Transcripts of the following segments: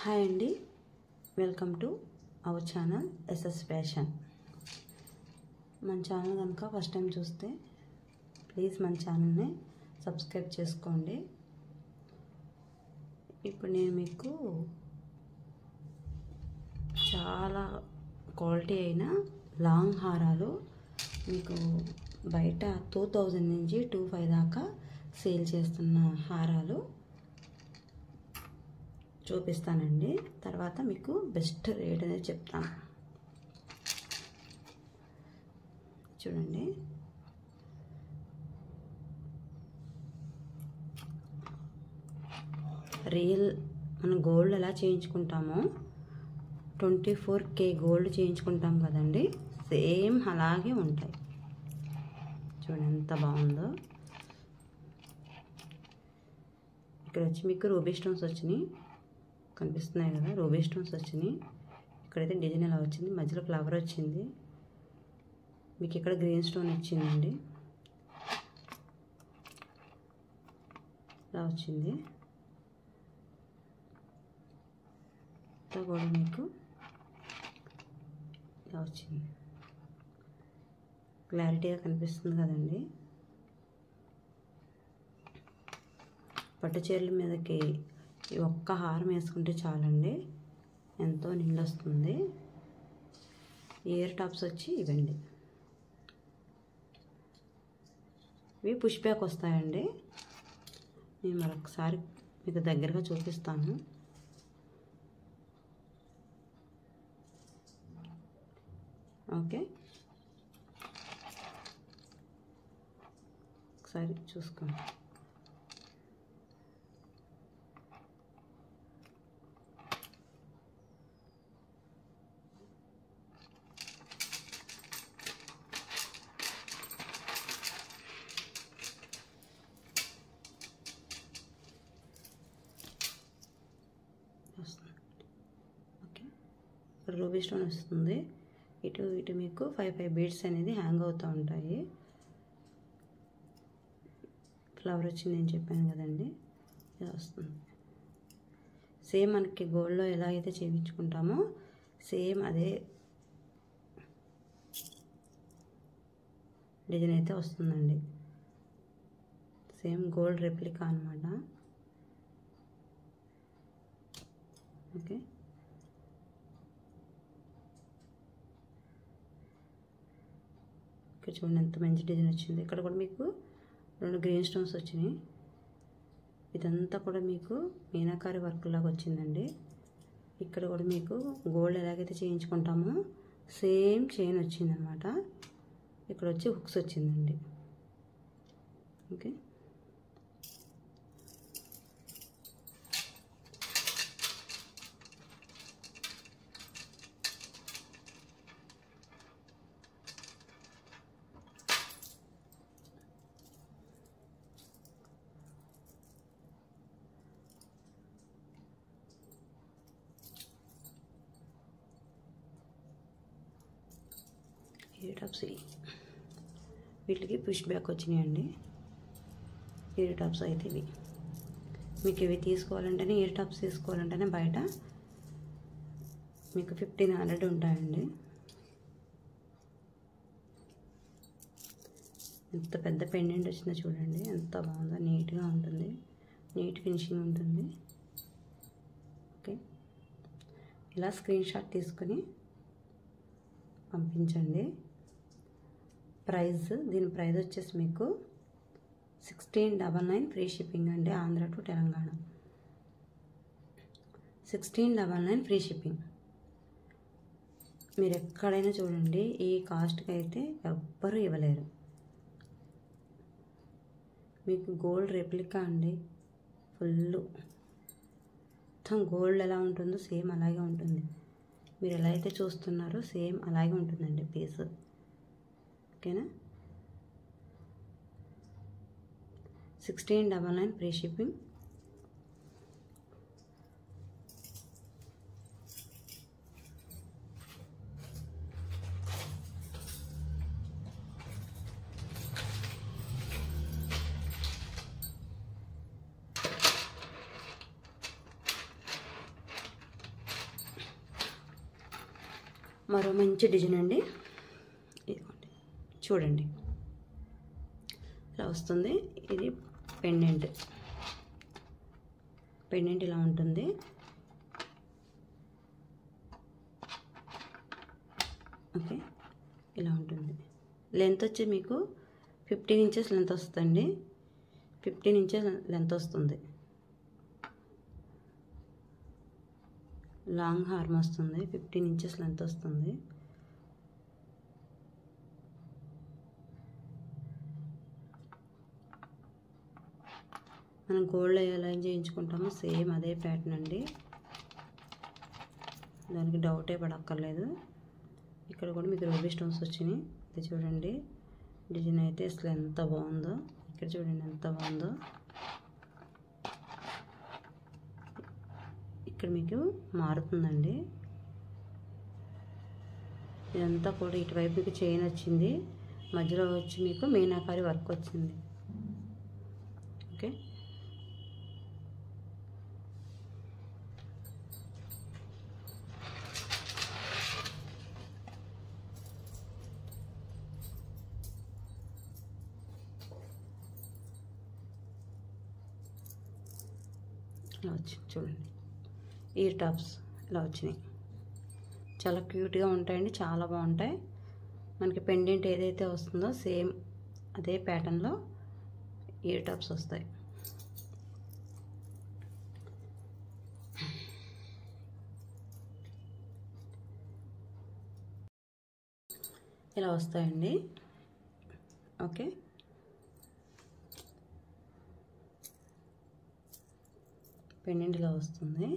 Hi అండి, welcome to our channel SS fashion. మన ఛానల్ కనుక ఫస్ట్ టైం చూస్తే ప్లీజ్ మన ఛానల్ని సబ్స్క్రైబ్ చేసుకోండి. ఇప్పుడు నేను మీకు చాలా క్వాలిటీ అయిన లాంగ్ హారాలు మీకు బయట 2000 నుంచి 2500 దాకా సేల్ చేస్తున్న హారాలు చూపిస్తానండి. తర్వాత మీకు బెస్ట్ రేట్ అనేది చెప్తాను. చూడండి, రియల్ మనం గోల్డ్ ఎలా చేయించుకుంటామో 24K గోల్డ్ చేయించుకుంటాం కదండి, సేమ్ అలాగే ఉంటాయి. చూడండి ఎంత బాగుందో. ఇక్కడ వచ్చి మీకు రూబీ స్టోన్స్ వచ్చినాయి, కనిపిస్తున్నాయి కదా, రూబీ స్టోన్స్ వచ్చినాయి. ఇక్కడైతే డిజైన్ ఎలా వచ్చింది, మధ్యలో ఫ్లవర్ వచ్చింది, మీకు ఇక్కడ గ్రీన్ స్టోన్ వచ్చిందండి, ఇలా వచ్చింది. ఇలా కూడా మీకు ఇలా వచ్చింది, క్లారిటీగా కనిపిస్తుంది కదండి. పట్టు చీరల మీదకి ఈ ఒక్క హారం వేసుకుంటే చాలండి, ఎంతో నిండొస్తుంది. ఇయర్ టాప్స్ వచ్చి ఇవండి, ఇవి పుష్ బ్యాక్ వస్తాయండి. నేను మరొకసారి మీకు దగ్గరగా చూపిస్తాను. ఓకే, ఒకసారి చూసుకోండి. ఓకే, ఇక్కడ రూబీ స్టోన్ వస్తుంది. ఇటు ఇటు మీకు 5 బీడ్స్ అనేది హ్యాంగ్ అవుతూ ఉంటాయి. ఫ్లవర్ వచ్చింది అని చెప్పాను కదండి, ఇలా వస్తుంది. సేమ్ మనకి గోల్డ్లో ఎలా అయితే చేయించుకుంటామో సేమ్ అదే డిజైన్ అయితే వస్తుందండి. సేమ్ గోల్డ్ రెప్లికా అన్నమాట. ఓకే, ఇక్కడ చూడండి ఎంత మంచి డిజైన్ వచ్చింది. ఇక్కడ కూడా మీకు 2 గ్రీన్ స్టోన్స్ వచ్చినాయి. ఇదంతా కూడా మీకు మీనాకారి వర్క్ లాగా వచ్చిందండి. ఇక్కడ కూడా మీకు గోల్డ్ ఎలాగైతే చేయించుకుంటామో సేమ్ చైన్ వచ్చిందనమాట. ఇక్కడ వచ్చి హుక్స్ వచ్చిందండి. ఓకే, ఇయర్ టాప్స్ వీటికి పుష్ బ్యాక్ వచ్చినాయండి. ఇయర్ టాప్స్ అయితే ఇవి మీకు ఇవి తీసుకోవాలంటేనే, ఇయర్ టాప్స్ తీసుకోవాలంటేనే బయట మీకు 1500 ఉంటాయండి. ఎంత పెద్ద పెండెంట్ వచ్చిందో చూడండి, ఎంత బాగుందో, నీట్గా ఉంటుంది, నీట్ ఫినిషింగ్ ఉంటుంది. ఓకే, ఇలా స్క్రీన్ షాట్ తీసుకొని పంపించండి. దీని ప్రైస్ వచ్చేసి మీకు 1699 ఫ్రీ షిప్పింగ్ అండి, Andhra to Telangana. 1699 free shipping. మీరు ఎక్కడైనా చూడండి, ఈ కాస్ట్కి అయితే ఎవ్వరూ ఇవ్వలేరు. మీకు గోల్డ్ రెప్లికా అండి, ఫుల్ మొత్తం గోల్డ్ ఎలా ఉంటుందో సేమ్ అలాగే ఉంటుంది. మీరు ఎలా అయితే చూస్తున్నారో సేమ్ అలాగే ఉంటుందండి పీస్. ఓకేనా, 1699 ఫ్రీ షిప్పింగ్. మరో మంచి డిజైన్ అండి. ఇదిగోండి చూడండి, ఇలా వస్తుంది. ఇది పెండెంట్ ఇలా ఉంటుంది. ఓకే, ఇలా ఉంటుంది. లెంత్ వచ్చి మీకు 15 ఇంచెస్ లెంత్ వస్తుందండి. 15 ఇంచెస్ లెంత్ వస్తుంది. లాంగ్ హార్మ్ వస్తుంది. 15 ఇంచెస్ లెంత్ వస్తుంది. మనం గోల్డ్ ఎలా చేయించుకుంటామో సేమ్ అదే ప్యాటర్న్ అండి, దానికి డౌటే పడక్కర్లేదు. ఇక్కడ కూడా మీకు రూబీ స్టోన్స్ వచ్చినాయి. ఇది చూడండి, డిజైన్ అయితే అసలు ఎంత బాగుందో. ఇక్కడ చూడండి ఎంత బాగుందో. ఇక్కడ మీకు మారుతుందండి. ఇదంతా కూడా ఇటువైపు మీకు చైన్ వచ్చింది, మధ్యలో వచ్చి మీకు మీనాకారి వర్క్ వచ్చింది. ఓకే, ఇలా వచ్చింది చూడండి. ఇయర్ టాప్స్ ఇలా వచ్చినాయి, చాలా క్యూట్గా ఉంటాయండి, చాలా బాగుంటాయి. మనకి పెండెంట్ ఏదైతే వస్తుందో సేమ్ అదే ప్యాటర్న్లో ఇయర్ టాప్స్ వస్తాయి. ఇలా వస్తాయండి. ఓకే, పెండెంట్ ఇలా వస్తుంది.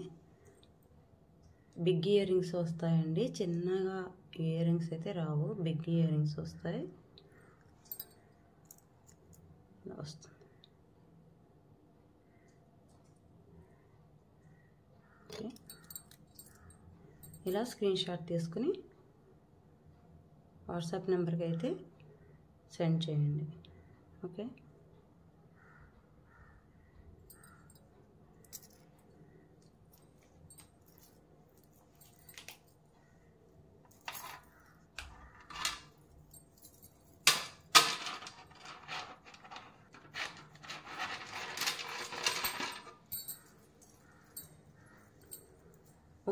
బిగ్ ఇయర్ రింగ్స్ వస్తాయండి, చిన్నగా ఇయర్ రింగ్స్ అయితే రావు, బిగ్ ఇయర్ రింగ్స్ వస్తాయి. ఇలా వస్తుంది. ఓకే, ఇలా స్క్రీన్ షాట్ తీసుకుని వాట్సాప్ నెంబర్కి అయితే సెండ్ చేయండి. ఓకే,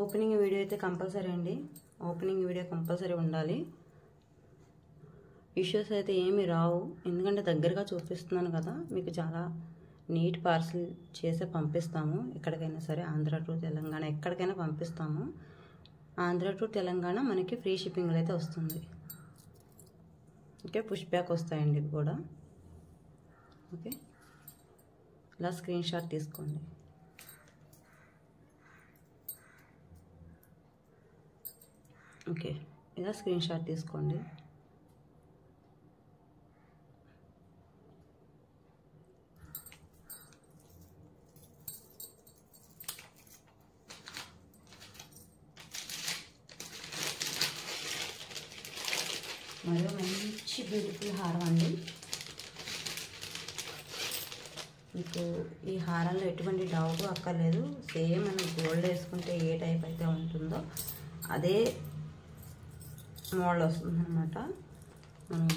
ఓపెనింగ్ వీడియో అయితే కంపల్సరీ అండి, ఓపెనింగ్ వీడియో కంపల్సరీ ఉండాలి. ఇష్యూస్ అయితే ఏమీ రావు, ఎందుకంటే దగ్గరగా చూపిస్తున్నాను కదా. మీకు చాలా నీట్ పార్సిల్ చేసి పంపిస్తాము, ఎక్కడికైనా సరే, ఆంధ్ర టు తెలంగాణ ఎక్కడికైనా పంపిస్తాము. ఆంధ్ర టు తెలంగాణ మనకి ఫ్రీ షిప్పింగ్లో అయితే వస్తుంది. ఓకే, పుష్ బ్యాక్ వస్తాయండి ఇవి కూడా. ఓకే, ఇలా స్క్రీన్ షాట్ తీసుకోండి. ఓకే, ఇలా స్క్రీన్ షాట్ తీసుకోండి. మరో మంచి బ్యూటిఫుల్ హారం అండి. మీకు ఈ హారంలో ఎటువంటి డౌట్ అక్కర్లేదు. సేమ్ మనం గోల్డ్ వేసుకుంటే ఏ టైప్ అయితే ఉంటుందో అదే మోడల్ వస్తుంది అన్నమాట. మనం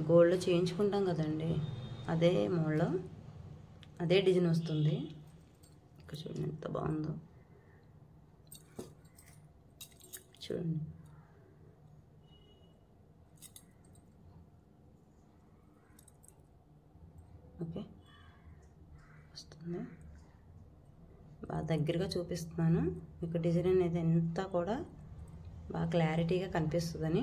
గోల్డ్ చేయించుకుంటాం కదండి, అదే మోడల్, అదే డిజైన్ వస్తుంది. ఇక్కడ చూడండి ఎంత బాగుందో, చూడండి. ఓకే, వస్తుంది. బాగా దగ్గరగా చూపిస్తున్నాను మీకు. డిజైన్ అనేది ఎంత కూడా బాగా క్లారిటీగా కనిపిస్తుందని.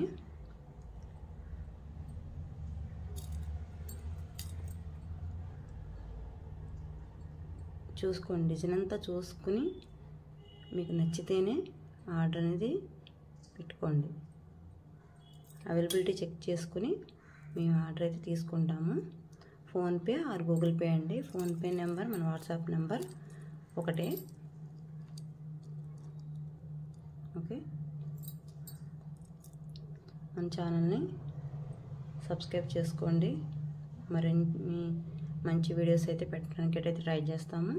చూసుకోండి, డిజైన్ అంతా చూసుకుని మీకు నచ్చితేనే ఆర్డర్ అనేది పెట్టుకోండి. అవైలబిలిటీ చెక్ చేసుకుని మేము ఆర్డర్ అయితే తీసుకుంటాము. ఫోన్పే ఆర్ గూగుల్ పే అండి. ఫోన్పే నెంబర్ మన వాట్సాప్ నెంబర్ ఒకటే. ఓకే, మన ఛానల్ని సబ్స్క్రైబ్ చేసుకోండి. మరిన్ని మంచి వీడియోస్ అయితే పెట్టడానికి అయితే ట్రై చేస్తాము.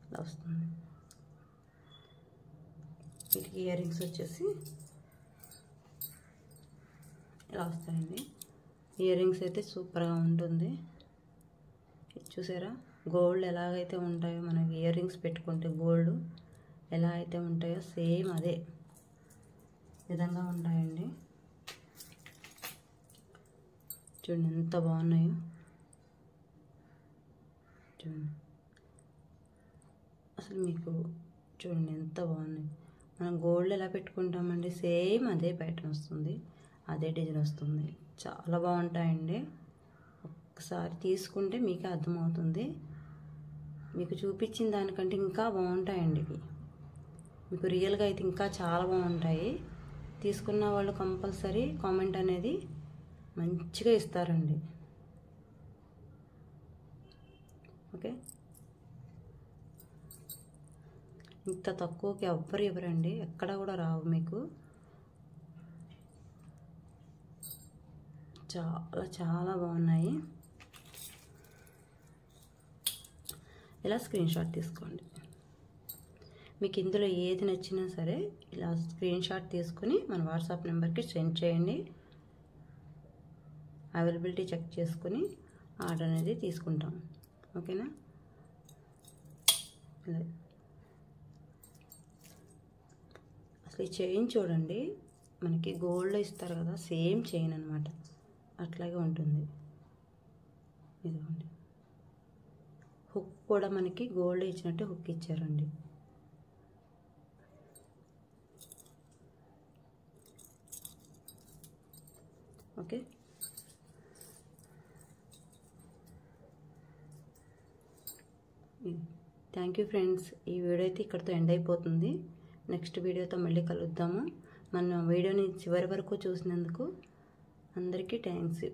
ఇలా వస్తుంది. వీటికి ఇయర్ రింగ్స్ వచ్చేసి ఇలా వస్తాయండి. ఇయర్ రింగ్స్ అయితే సూపర్గా ఉంటుంది. చూసారా గోల్డ్ ఎలాగైతే ఉంటాయో మనకి ఇయర్ రింగ్స్ పెట్టుకుంటే గోల్డ్ ఎలా అయితే ఉంటాయో సేమ్ అదే విధంగా ఉంటాయండి. చూడండి ఎంత బాగున్నాయో. చూడండి అసలు మీకు చూడండి ఎంత బాగున్నాయి. మనం గోల్డ్ ఎలా పెట్టుకుంటామండి సేమ్ అదే ప్యాటర్న్ వస్తుంది, అదే డిజైన్ వస్తుంది. చాలా బాగుంటాయండి. ఒకసారి తీసుకుంటే మీకే అర్థమవుతుంది. మీకు చూపించిన దానికంటే ఇంకా బాగుంటాయండి ఇవి. మీకు రియల్గా అయితే ఇంకా చాలా బాగుంటాయి. తీసుకున్న వాళ్ళు కంపల్సరీ కామెంట్ అనేది మంచిగా ఇస్తారండి. ఓకే, ఇంత తక్కువకి ఎవ్వరు ఇవ్వరండి, ఎక్కడ కూడా రావు మీకు. చాలా చాలా బాగున్నాయి. ఇలా స్క్రీన్ షాట్ తీసుకోండి. మీకు ఇందులో ఏది నచ్చినా సరే ఇలా స్క్రీన్ షాట్ తీసుకుని మన వాట్సాప్ నెంబర్కి సెండ్ చేయండి. అవైలబిలిటీ చెక్ చేసుకుని ఆర్డర్ అనేది తీసుకుంటాం. ఓకేనా? అసలు ఈ చైన్ చూడండి, మనకి గోల్డ్లో ఇస్తారు కదా సేమ్ చైన్ అనమాట, అట్లాగే ఉంటుంది. ఇదిగోండి, హుక్ కూడా మనకి గోల్డ్ ఇచ్చినట్టే హుక్ ఇచ్చారండి. Okay, thank you friends. ఈ వీడియో అయితే ఇక్కడితో ఎండ్ అయిపోతుంది. నెక్స్ట్ వీడియోతో మళ్ళీ కలుద్దాము. మన వీడియోని చివరి వరకు చూసినందుకు అందరికీ థ్యాంక్స్.